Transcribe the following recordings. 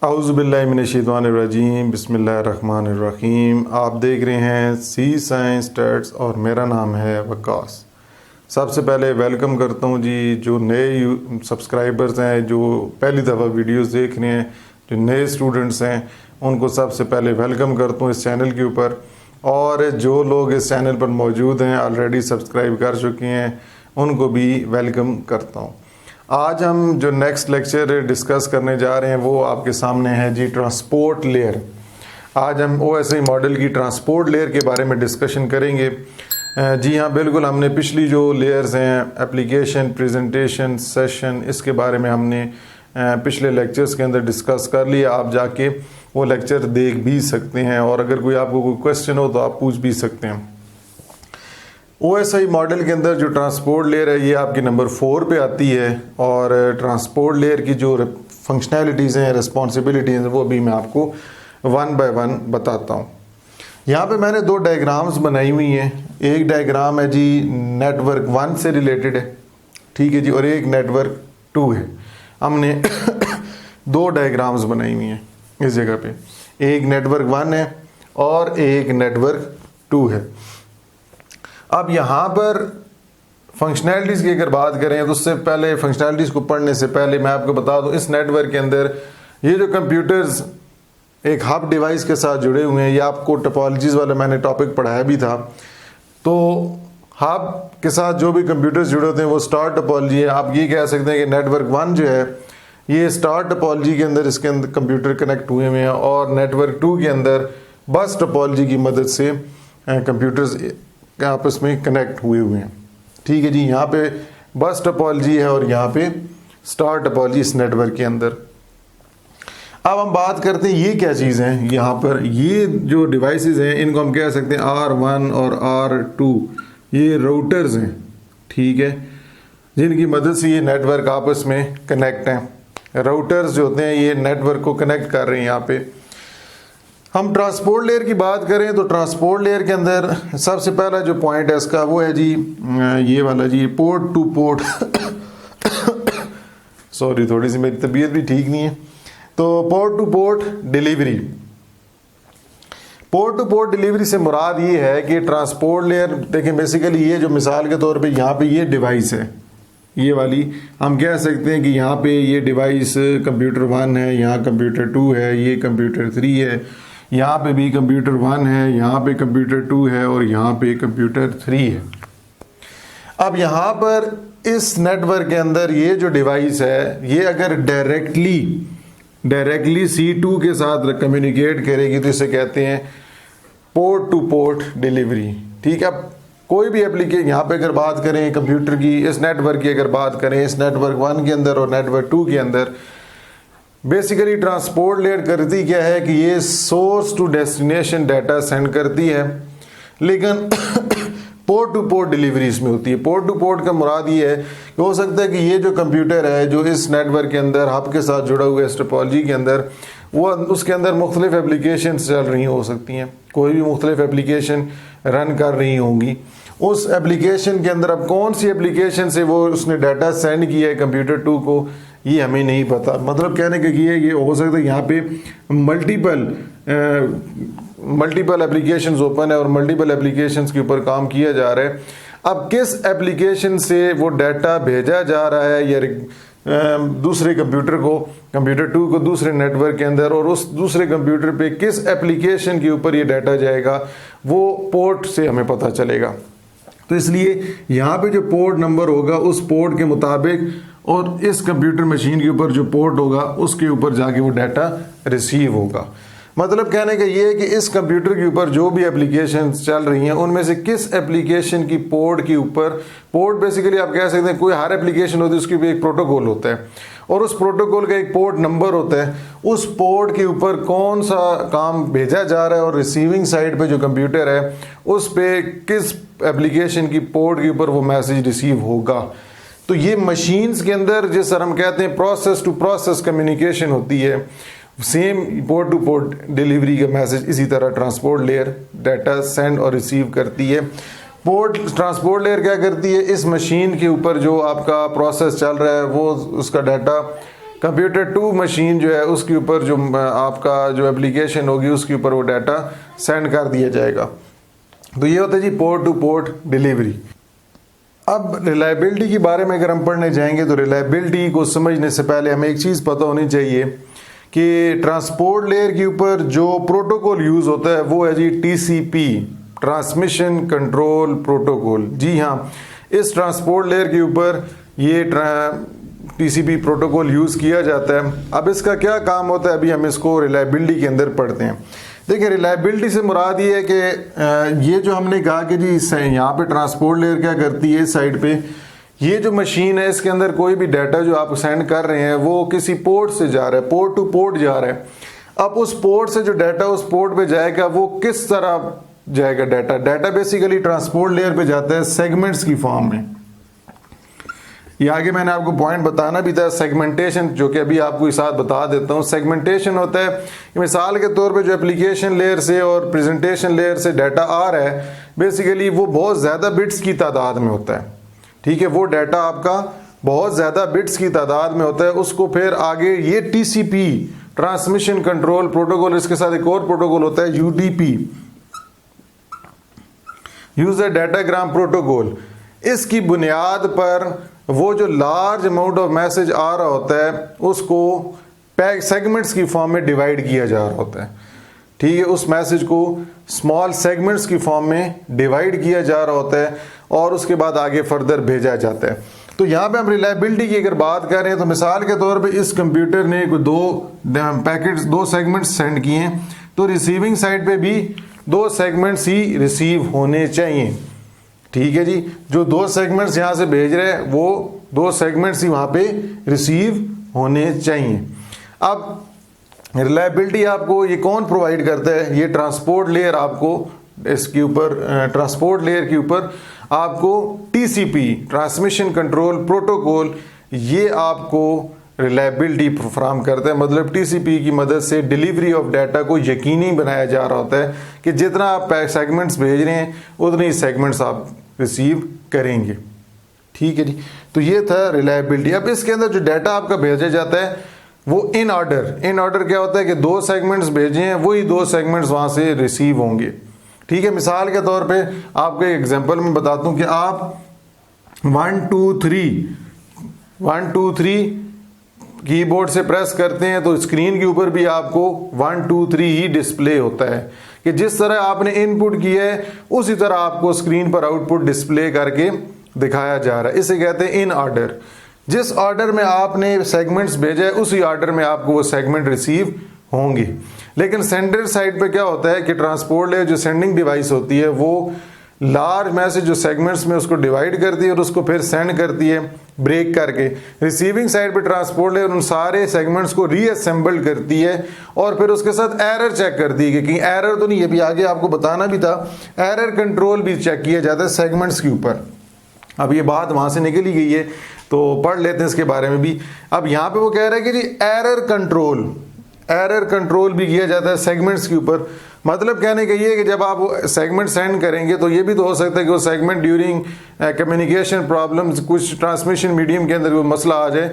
औज़ुबिल्लाहिमिनश्शैतानिर्रजीम बिस्मिल्लाहिर्रहमानिर्रहीम। आप देख रहे हैं सी साइंस स्टैट्स और मेरा नाम है वक्कास। सबसे पहले वेलकम करता हूं जी जो नए सब्सक्राइबर्स हैं, जो पहली दफ़ा वीडियोस देख रहे हैं, जो नए स्टूडेंट्स हैं, उनको सबसे पहले वेलकम करता हूं इस चैनल के ऊपर। और जो लोग इस चैनल पर मौजूद हैं, ऑलरेडी सब्सक्राइब कर चुके हैं, उनको भी वेलकम करता हूँ। आज हम जो नेक्स्ट लेक्चर डिस्कस करने जा रहे हैं वो आपके सामने है जी ट्रांसपोर्ट लेयर। आज हम OSI मॉडल की ट्रांसपोर्ट लेयर के बारे में डिस्कशन करेंगे। जी हाँ, बिल्कुल। हमने पिछली जो लेयर्स हैं, एप्लीकेशन, प्रेजेंटेशन, सेशन, इसके बारे में हमने पिछले लेक्चर्स के अंदर डिस्कस कर लिया। आप जाके वो लेक्चर देख भी सकते हैं और अगर कोई आपको कोई क्वेश्चन हो तो आप पूछ भी सकते हैं। OSI मॉडल के अंदर जो ट्रांसपोर्ट लेयर है ये आपकी नंबर 4 पे आती है और ट्रांसपोर्ट लेयर की जो फंक्शनैलिटीज़ हैं, रिस्पॉन्सिबिलिटीज़ हैं, वो भी मैं आपको वन बाय वन बताता हूँ। यहाँ पे मैंने दो डायग्राम्स बनाई हुई हैं। एक डायग्राम है जी नेटवर्क 1 से रिलेटेड है, ठीक है जी, और एक नेटवर्क 2 है। हमने दो डायग्राम्स बनाई हुई हैं इस जगह पे, एक नेटवर्क 1 है और एक नेटवर्क 2 है। अब यहाँ पर फंक्शनैलिटीज़ की अगर बात करें तो उससे पहले, फंक्शनैलिटीज़ को पढ़ने से पहले मैं आपको बता दूं, इस नेटवर्क के अंदर ये जो कंप्यूटर्स एक हब डिवाइस के साथ जुड़े हुए हैं, ये आपको टोपोलॉजीज़ वाला मैंने टॉपिक पढ़ाया भी था। तो हब के साथ जो भी कंप्यूटर्स जुड़े होते हैं वो स्टार टोपोलॉजी है। आप ये कह सकते हैं कि नेटवर्क 1 जो है ये स्टार टोपोलॉजी के अंदर, इसके अंदर कंप्यूटर कनेक्ट हुए हुए हैं, और नेटवर्क 2 के अंदर बस टोपोलॉजी की मदद से कंप्यूटर्स आपस में कनेक्ट हुए हैं, ठीक है जी। यहाँ पे बस टोपोलॉजी है और यहाँ पे स्टार टोपोलॉजी इस नेटवर्क के अंदर। अब हम बात करते हैं ये क्या चीज़ है। यहाँ पर ये जो डिवाइसेस हैं इनको हम कह सकते हैं R1 और R2, ये राउटर्स हैं, ठीक है, जिनकी मदद से ये नेटवर्क आपस में कनेक्ट हैं। राउटर्स जो होते हैं ये नेटवर्क को कनेक्ट कर रहे हैं। यहाँ पे हम ट्रांसपोर्ट लेयर की बात करें तो ट्रांसपोर्ट लेयर के अंदर सबसे पहला जो पॉइंट है इसका वो है जी ये वाला जी, पोर्ट टू पोर्ट सॉरी, थोड़ी सी मेरी तबीयत भी ठीक नहीं है। तो port two port delivery, port two port delivery से मुराद ये है कि ट्रांसपोर्ट लेयर, देखें बेसिकली ये जो मिसाल के तौर पे यहाँ पे ये डिवाइस है, ये वाली हम कह सकते हैं कि यहाँ पे ये डिवाइस कंप्यूटर 1 है, यहाँ कंप्यूटर 2 है, ये कंप्यूटर 3 है, यहाँ पे भी कंप्यूटर 1 है, यहाँ पे कंप्यूटर 2 है और यहाँ पे कंप्यूटर 3 है। अब यहाँ पर इस नेटवर्क के अंदर ये जो डिवाइस है ये अगर डायरेक्टली C2 के साथ कम्युनिकेट करेगी तो इसे कहते हैं पोर्ट टू पोर्ट डिलीवरी, ठीक है। अब कोई भी एप्लीकेशन, यहाँ पे अगर बात करें कंप्यूटर की, इस नेटवर्क की अगर बात करें, इस नेटवर्क 1 के अंदर और नेटवर्क 2 के अंदर बेसिकली ट्रांसपोर्ट लेयर करती क्या है कि ये source to destination data send करती है, लेकिन पोर्ट टू पोर्ट डिलीवरी इसमें होती है। पोर्ट टू पोर्ट का मुराद ये है कि हो सकता है कि ये जो कंप्यूटर है जो इस नेटवर्क के अंदर हब के साथ जुड़ा हुआ है, इस टोपोलॉजी के अंदर, वो उसके अंदर मुख्तलिफ एप्लीकेशन चल रही हो सकती हैं, कोई भी मुख्तलिफ एप्लीकेशन रन कर रही होंगी। उस एप्लीकेशन के अंदर अब कौन सी एप्लीकेशन से वो उसने डाटा सेंड किया है कंप्यूटर 2 को, ये हमें नहीं पता। मतलब कहने का ये हो सकता है यहाँ पे मल्टीपल एप्लीकेशंस ओपन है और मल्टीपल एप्लीकेशंस के ऊपर काम किया जा रहा है। अब किस एप्लीकेशन से वो डाटा भेजा जा रहा है या दूसरे कंप्यूटर को, कंप्यूटर 2 को दूसरे नेटवर्क के अंदर, और उस दूसरे कंप्यूटर पे किस एप्लीकेशन के ऊपर ये डाटा जाएगा, वो पोर्ट से हमें पता चलेगा। तो इसलिए यहाँ पे जो पोर्ट नंबर होगा उस पोर्ट के मुताबिक और इस कंप्यूटर मशीन के ऊपर जो पोर्ट होगा उसके ऊपर जाके वो डाटा रिसीव होगा। मतलब कहने का ये है कि इस कंप्यूटर के ऊपर जो भी एप्लीकेशन चल रही हैं उनमें से किस एप्लीकेशन की पोर्ट के ऊपर, पोर्ट बेसिकली आप कह सकते हैं कोई हर एप्लीकेशन होती है उसकी भी एक प्रोटोकॉल होता है और उस प्रोटोकॉल का एक पोर्ट नंबर होता है। उस पोर्ट के ऊपर कौन सा काम भेजा जा रहा है और रिसीविंग साइड पे जो कंप्यूटर है उस पे किस एप्लीकेशन की पोर्ट के ऊपर वो मैसेज रिसीव होगा। तो ये मशीन्स के अंदर जिस तरह हम कहते हैं प्रोसेस टू प्रोसेस कम्युनिकेशन होती है, same port two port delivery का मैसेज इसी तरह ट्रांसपोर्ट लेयर डाटा सेंड और रिसीव करती है। ट्रांसपोर्ट लेयर क्या करती है, इस मशीन के ऊपर जो आपका प्रोसेस चल रहा है वो उसका डाटा कंप्यूटर टू मशीन जो है उसके ऊपर जो आपका जो एप्लीकेशन होगी उसके ऊपर वो डाटा सेंड कर दिया जाएगा। तो ये होता है जी पोर्ट टू पोर्ट डिलीवरी। अब रिलायबिलिटी के बारे में अगर हम पढ़ने जाएंगे तो रिलायबिलिटी को समझने से पहले हमें एक चीज़ पता होनी चाहिए कि ट्रांसपोर्ट लेयर के ऊपर जो प्रोटोकॉल यूज़ होता है वो है जी TCP, ट्रांसमिशन कंट्रोल प्रोटोकॉल। जी हाँ, इस ट्रांसपोर्ट लेयर के ऊपर ये TCP प्रोटोकॉल यूज़ किया जाता है। अब इसका क्या काम होता है, अभी हम इसको रिलायबिलिटी के अंदर पढ़ते हैं। देखिए, रिलायबिलिटी से मुराद ये है कि ये जो हमने कहा कि जी यहाँ पे ट्रांसपोर्ट लेयर क्या करती है, इस साइड पे ये जो मशीन है इसके अंदर कोई भी डाटा जो आप सेंड कर रहे हैं वो किसी पोर्ट से जा रहा है, पोर्ट टू पोर्ट जा रहा है। अब उस पोर्ट से जो डाटा उस पोर्ट पे जाएगा वो किस तरह जाएगा, डाटा बेसिकली ट्रांसपोर्ट लेयर पे जाता है सेगमेंट्स की फॉर्म में। ये आगे मैंने आपको पॉइंट बताना भी था, सेगमेंटेशन, जो कि अभी आपको इस साथ बता देता हूँ। सेगमेंटेशन होता है कि मिसाल के तौर पे जो एप्लीकेशन लेयर से और प्रेजेंटेशन लेयर से डाटा आ रहा है बेसिकली वो बहुत ज़्यादा बिट्स की तादाद में होता है। ठीक है, वो डाटा आपका बहुत ज़्यादा बिट्स की तादाद में होता है। उसको फिर आगे ये TCP, ट्रांसमिशन कंट्रोल प्रोटोकॉल, इसके साथ एक और प्रोटोकॉल होता है UDP, यूजर डाटाग्राम प्रोटोकॉल। इसकी बुनियाद पर वो जो लार्ज अमाउंट ऑफ मैसेज आ रहा होता है उसको पैक सेगमेंट्स की फॉर्म में डिवाइड किया जा रहा होता है। ठीक है, उस मैसेज को स्मॉल सेगमेंट्स की फॉर्म में डिवाइड किया जा रहा होता है और उसके बाद आगे फर्दर भेजा जाता है। तो यहाँ पे हम रिलायबिलिटी की अगर बात कर रहे हैं तो मिसाल के तौर पे इस कंप्यूटर ने दो सेगमेंट्स सेंड किए हैं, तो रिसीविंग साइड पे भी 2 सेगमेंट्स ही रिसीव होने चाहिए। ठीक है जी, जो 2 सेगमेंट्स यहाँ से भेज रहे हैं वो 2 सेगमेंट्स ही वहाँ पे रिसीव होने चाहिए। अब रिलायबिलिटी आपको ये कौन प्रोवाइड करता है, ये ट्रांसपोर्ट लेयर आपको इसके ऊपर ट्रांसपोर्ट लेयर के ऊपर आपको TCP, ट्रांसमिशन कंट्रोल प्रोटोकॉल, ये आपको रिलायबिलिटी फराहम करता है। मतलब TCP की मदद से डिलीवरी ऑफ डाटा को यकीनी बनाया जा रहा होता है कि जितना आप सेगमेंट्स भेज रहे हैं उतने ही सेगमेंट्स आप रिसीव करेंगे। ठीक है जी, तो ये था रिलायबिलिटी। अब इसके अंदर जो डाटा आपका भेजा जाता है वो इन ऑर्डर क्या होता है कि 2 सेगमेंट्स भेजे हैं वही 2 सेगमेंट्स वहां से रिसीव होंगे। ठीक है, मिसाल के तौर पे आपको एक एग्जांपल में बताता हूं कि आप 1 2 3 कीबोर्ड से प्रेस करते हैं तो स्क्रीन के ऊपर भी आपको 1 2 3 ही डिस्प्ले होता है कि जिस तरह आपने इनपुट किया है उसी तरह आपको स्क्रीन पर आउटपुट डिस्प्ले करके दिखाया जा रहा है। इसे कहते हैं इन ऑर्डर। जिस ऑर्डर में आपने सेगमेंट्स भेजा है उसी ऑर्डर में आपको वो सेगमेंट रिसीव होंगे। लेकिन सेंडर साइड पे क्या होता है कि ट्रांसपोर्ट लेयर जो सेंडिंग डिवाइस होती है वो लार्ज मैसेज जो सेगमेंट्स में उसको डिवाइड करती है और उसको फिर सेंड करती है ब्रेक करके। रिसीविंग साइड पे ट्रांसपोर्ट लेयर उन सारे सेगमेंट्स को रीअसेंबल करती है और फिर उसके साथ एरर चेक करती है कि कहीं एरर तो नहीं है। भी आगे आपको बताना भी था, एरर कंट्रोल भी चेक किया जाता है सेगमेंट्स के ऊपर। अब ये बात वहां से निकल ही गई है तो पढ़ लेते हैं इसके बारे में भी। अब यहाँ पे वो कह रहे हैं कि जी एरर कंट्रोल भी किया जाता है सेगमेंट्स के ऊपर। मतलब कहने का ये है कि जब आप सेगमेंट सेंड करेंगे तो ये भी तो हो सकता है कि वो सेगमेंट ड्यूरिंग कम्युनिकेशन प्रॉब्लम्स, कुछ ट्रांसमिशन मीडियम के अंदर वो मसला आ जाए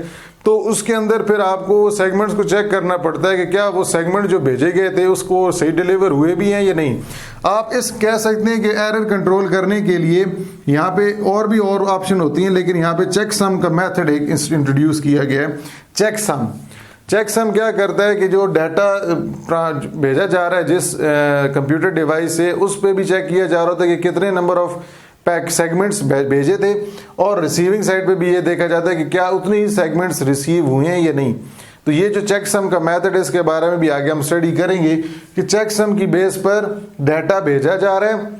तो उसके अंदर फिर आपको सेगमेंट्स को चेक करना पड़ता है कि क्या वो सेगमेंट जो भेजे गए थे उसको सही डिलीवर हुए भी हैं या नहीं। आप इस कह सकते हैं कि एरर कंट्रोल करने के लिए यहाँ पे और भी और ऑप्शन होती हैं, लेकिन यहाँ पे चेक सम का मेथड एक इंट्रोड्यूस किया गया है। चेक सम क्या करता है कि जो डाटा भेजा जा रहा है जिस कंप्यूटर डिवाइस से उस पर भी चेक किया जा रहा था कि कितने नंबर ऑफ पैक सेगमेंट्स भेजे थे और रिसीविंग साइड पे भी ये देखा जाता है कि क्या उतने ही सेगमेंट्स रिसीव हुए हैं या नहीं। तो ये जो चेक सम का मेथड है इसके बारे में भी आगे हम स्टडी करेंगे कि चेक सम की बेस पर डाटा भेजा जा रहा है।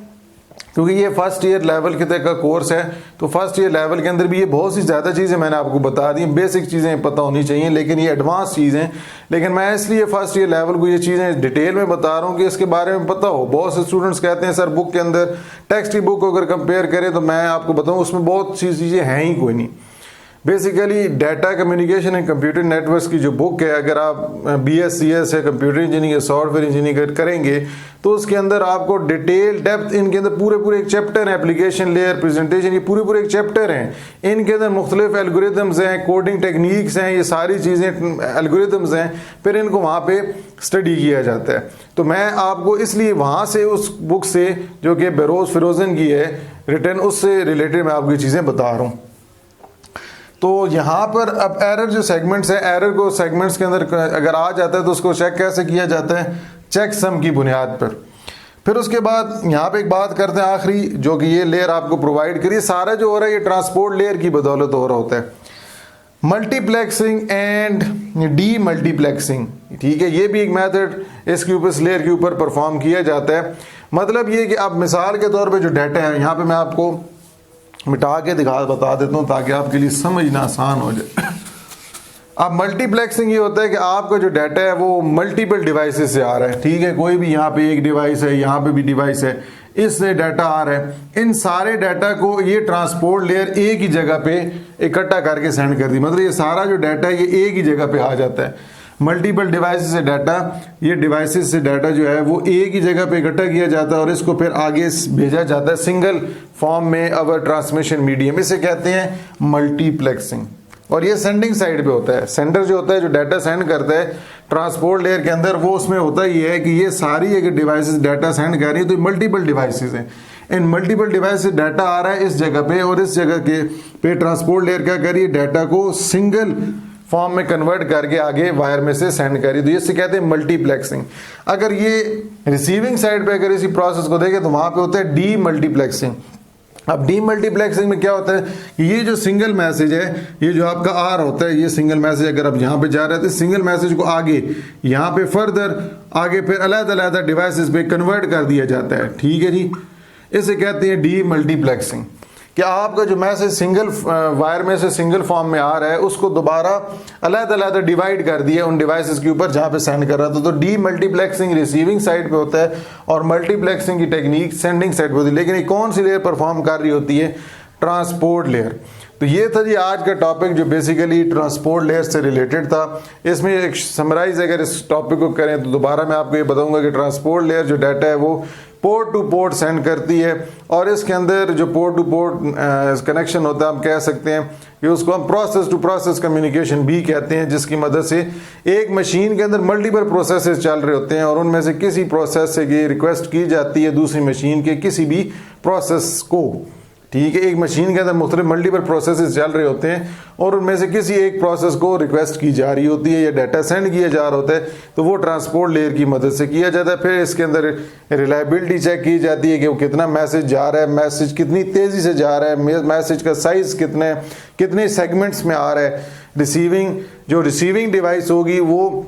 क्योंकि ये फर्स्ट ईयर लेवल के तक का कोर्स है तो फर्स्ट ईयर लेवल के अंदर भी ये बहुत सी ज़्यादा चीज़ें मैंने आपको बता दी, बेसिक चीज़ें पता होनी चाहिए, लेकिन ये एडवांस चीज़ें। लेकिन मैं इसलिए फर्स्ट ईयर लेवल को ये चीज़ें डिटेल में बता रहा हूँ कि इसके बारे में पता हो। बहुत से स्टूडेंट्स कहते हैं सर बुक के अंदर टेक्स्ट की बुक को अगर कंपेयर करें तो मैं आपको बताऊँ उसमें बहुत सी चीज़ें हैं ही कोई नहीं। Basically data communication and computer networks की जो बुक है, अगर आप BSc है कंप्यूटर इंजीनियरिंग सॉफ्टवेयर इंजीनियरिंग करेंगे तो उसके अंदर आपको डिटेल डेप्थ, इनके अंदर पूरे एक चैप्टर है, एप्लीकेशन लेयर, प्रेजेंटेशन, ये पूरे एक चैप्टर हैं। इनके अंदर मुख्तलिफ एल्गोरिथम्स हैं, कोडिंग टेक्निक्स हैं, ये सारी चीज़ें एल्गोरिथम्स हैं, फिर इनको वहाँ पे स्टडी किया जाता है। तो मैं आपको इसलिए वहाँ से उस बुक से जो कि बेरोज फिरोजन की है रिटर्न, उससे रिलेटेड मैं आपको ये चीज़ें बता रहा हूँ। तो यहाँ पर अब एरर जो सेगमेंट्स है, एरर को सेगमेंट्स के अंदर अगर आ जाता है तो उसको चेक कैसे किया जाता है, चेक सम की बुनियाद पर। फिर उसके बाद यहाँ पे एक बात करते हैं आखिरी, जो कि ये लेयर आपको प्रोवाइड करिए, सारा जो हो रहा है ये ट्रांसपोर्ट लेयर की बदौलत हो रहा होता है। मल्टीप्लेक्सिंग एंड डी मल्टीप्लेक्सिंग, ठीक है, ये भी एक मेथड इसके ऊपर, इस लेयर के ऊपर परफॉर्म किया जाता है। मतलब ये कि अब मिसाल के तौर पे जो डाटा है, यहाँ पे मैं आपको मिटा के बता देता हूँ ताकि आपके लिए समझना आसान हो जाए। अब मल्टीप्लेक्सिंग ये होता है कि आपका जो डाटा है वो मल्टीपल डिवाइसेस से आ रहा है, ठीक है, कोई भी यहाँ पे एक डिवाइस है, यहाँ पे भी डिवाइस है, इससे डाटा आ रहा है। इन सारे डाटा को ये ट्रांसपोर्ट लेयर एक ही जगह पे इकट्ठा करके सेंड कर दी, मतलब ये सारा जो डाटा है ये एक ही जगह पे आ जाता है। मल्टीपल डिवाइसेस से डाटा, ये डिवाइसेस से डाटा जो है वो एक ही जगह पे इकट्ठा किया जाता है और इसको फिर आगे भेजा जाता है सिंगल फॉर्म में अवर ट्रांसमिशन मीडियम, इसे कहते हैं मल्टीप्लेक्सिंग। और ये सेंडिंग साइड पे होता है, सेंडर जो होता है जो डाटा सेंड करता है ट्रांसपोर्ट लेयर के अंदर, वो उसमें होता ही है कि ये सारी अगर डिवाइसेस डाटा सेंड कर रही है तो मल्टीपल डिवाइसेस हैं, इन मल्टीपल डिवाइस से डाटा आ रहा है इस जगह पे, और इस जगह के पे ट्रांसपोर्ट लेयर क्या करिए, डाटा को सिंगल फॉर्म में कन्वर्ट करके आगे वायर में से सेंड करी, तो ये कहते हैं मल्टीप्लेक्सिंग। अगर ये रिसीविंग साइड पे अगर इसी प्रोसेस को देखें तो वहां पे होता है डी मल्टीप्लेक्सिंग। अब डी मल्टीप्लेक्सिंग में क्या होता है कि ये जो सिंगल मैसेज है, ये जो आपका आर होता है, ये सिंगल मैसेज अगर आप यहाँ पे जा रहे थे, सिंगल मैसेज को आगे यहाँ पे फर्दर आगे फिर अलग-अलग डिवाइसेस पे कन्वर्ट कर दिया जाता है, ठीक है जी, इसे कहते हैं डी मल्टीप्लेक्सिंग। कि आपका जो मैसेज सिंगल वायर में से सिंगल फॉर्म में आ रहा है उसको दोबारा अलग-अलग डिवाइड कर दिया उन डिवाइसेस के ऊपर जहां पे सेंड कर रहा था, तो डी मल्टीप्लेक्सिंग रिसीविंग साइड पे होता है और मल्टीप्लेक्सिंग की टेक्निक सेंडिंग साइड पे होती है। लेकिन ये कौन सी लेयर परफॉर्म कर रही होती है, ट्रांसपोर्ट लेयर। तो ये था जी आज का टॉपिक जो बेसिकली ट्रांसपोर्ट लेयर से रिलेटेड था। इसमें एक समराइज अगर इस टॉपिक को करें तो दोबारा मैं आपको ये बताऊंगा कि ट्रांसपोर्ट लेयर जो डाटा है वो पोर्ट टू पोर्ट सेंड करती है, और इसके अंदर जो पोर्ट टू पोर्ट कनेक्शन होता है हम कह सकते हैं कि उसको हम प्रोसेस टू प्रोसेस कम्युनिकेशन भी कहते हैं, जिसकी मदद से एक मशीन के अंदर मल्टीपल प्रोसेसेस चल रहे होते हैं और उनमें से किसी प्रोसेस से ये रिक्वेस्ट की जाती है दूसरी मशीन के किसी भी प्रोसेस को, ठीक है, एक मशीन के अंदर मुख्तलिफ मल्टीपल प्रोसेसेस चल रहे होते हैं और उनमें से किसी एक प्रोसेस को रिक्वेस्ट की जा रही होती है या डाटा सेंड किया जा रहा होता है, तो वो ट्रांसपोर्ट लेयर की मदद से किया जाता है। फिर इसके अंदर रिलायबिलिटी चेक की जाती है कि वो कितना मैसेज जा रहा है, मैसेज कितनी तेज़ी से जा रहा है, मैसेज का साइज़ कितने सेगमेंट्स में आ रहा है। जो रिसीविंग डिवाइस होगी वो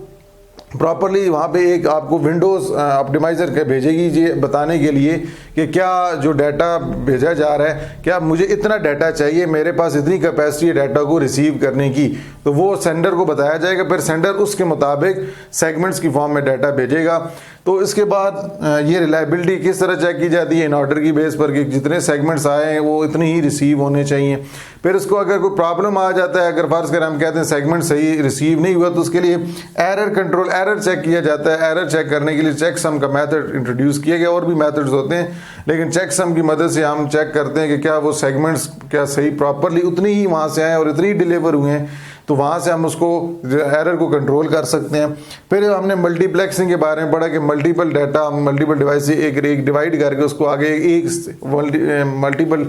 प्रॉपरली वहाँ पे एक आपको विंडोज़ ऑप्टिमाइज़र के भेजेगी ये बताने के लिए कि क्या जो डाटा भेजा जा रहा है, क्या मुझे इतना डाटा चाहिए, मेरे पास इतनी कैपेसिटी है डाटा को रिसीव करने की, तो वो सेंडर को बताया जाएगा, फिर सेंडर उसके मुताबिक सेगमेंट्स की फॉर्म में डाटा भेजेगा। तो इसके बाद ये रिलायबिलिटी किस तरह चेक की जाती है, इन ऑर्डर की बेस पर कि जितने सेगमेंट्स आए हैं वो इतने ही रिसीव होने चाहिए। फिर उसको अगर कोई प्रॉब्लम आ जाता है, अगर फर्ज करें हम कहते हैं सेगमेंट सही रिसीव नहीं हुआ, तो उसके लिए एरर चेक किया जाता है। एरर चेक करने के लिए चेक सम का मेथड इंट्रोड्यूस किया गया, और भी मेथड्स होते हैं, लेकिन चेक सम की मदद से हम चेक करते हैं कि क्या वो सेगमेंट्स क्या सही प्रॉपरली उतनी ही वहाँ से आए और इतनी ही डिलीवर हुए हैं, तो वहाँ से हम उसको एरर को कंट्रोल कर सकते हैं। फिर हमने मल्टीप्लेक्सिंग के बारे में पढ़ा कि मल्टीपल डाटा मल्टीपल डिवाइस से एक डिवाइड करके उसको आगे एक मल्टीपल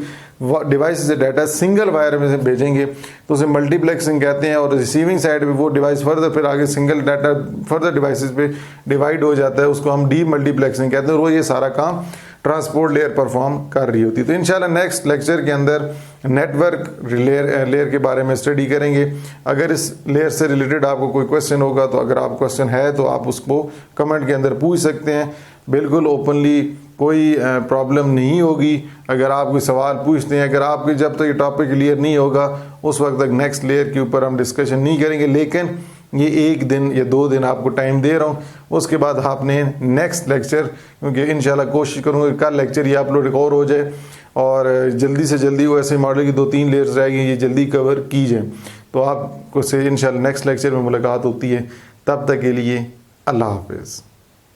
डिवाइस से डाटा सिंगल वायर में से भेजेंगे, तो उसे मल्टीप्लेक्सिंग कहते हैं। और रिसीविंग साइड पे वो डिवाइस फर्दर फिर आगे सिंगल डाटा फर्दर डिवाइसेस पे डिवाइड हो जाता है, उसको हम डी मल्टीप्लेक्सिंग कहते हैं, और वो ये सारा काम ट्रांसपोर्ट लेयर परफॉर्म कर रही होती है। तो इंशाल्लाह नेक्स्ट लेक्चर के अंदर नेटवर्क लेयर के बारे में स्टडी करेंगे। अगर इस लेयर से रिलेटेड आपको कोई क्वेश्चन होगा, तो अगर आप क्वेश्चन है तो आप उसको कमेंट के अंदर पूछ सकते हैं, बिल्कुल ओपनली, कोई प्रॉब्लम नहीं होगी। अगर आप कोई सवाल पूछते हैं, अगर आपके जब तक ये टॉपिक क्लियर नहीं होगा उस वक्त तक नेक्स्ट लेयर के ऊपर हम डिस्कशन नहीं करेंगे। लेकिन ये 1 दिन या 2 दिन आपको टाइम दे रहा हूँ। उसके बाद आपने नेक्स्ट लेक्चर, क्योंकि इंशाल्लाह कोशिश करूँगा कल लेक्चर ये अपलोड एक और हो जाए और जल्दी से जल्दी वो ऐसे मॉडल की 2-3 लेयर्स रह गई, ये जल्दी कवर की जाए। तो आपको से इंशाल्लाह नेक्स्ट लेक्चर में मुलाकात होती है। तब तक के लिए अल्लाह हाफिज़।